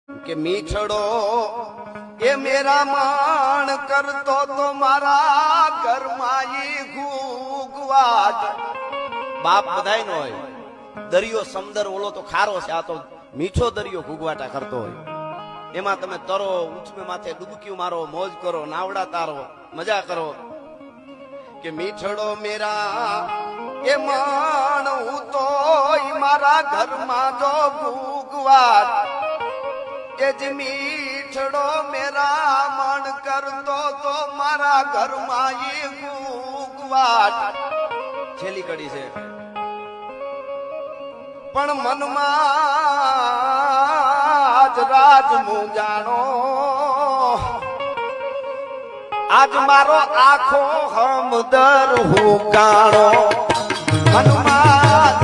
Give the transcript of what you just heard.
કે મીઠડો એ મેરા માણ કરતો તો મારા ઘરમાં ઈ ઘૂઘવાટ. બાપ બધાય નો હોય, દરિયો સમદર ઓલો તો ખારો છે, આ તો મીઠો દરિયો ઘૂઘવાટા કરતો હોય. એમાં તમે તરો, ઉચમે માથે ડૂબકીઓ મારો, મોજ કરો, નાવડા તારો, મજા કરો. કે મીઠડો મેરા એ માણ હું તો મારા ઘરમાં જો ઘૂઘવાટ. કે જ મીઠડો મેરા મન કરતો તો મારા ઘરમાં ઈ ઘૂઘવાટ. છેલ્લી કડી છે. પણ મનમાં જ રાજ મૂંઝાણો, આજ મારો આખો હમદર હુકાણો. મનમાં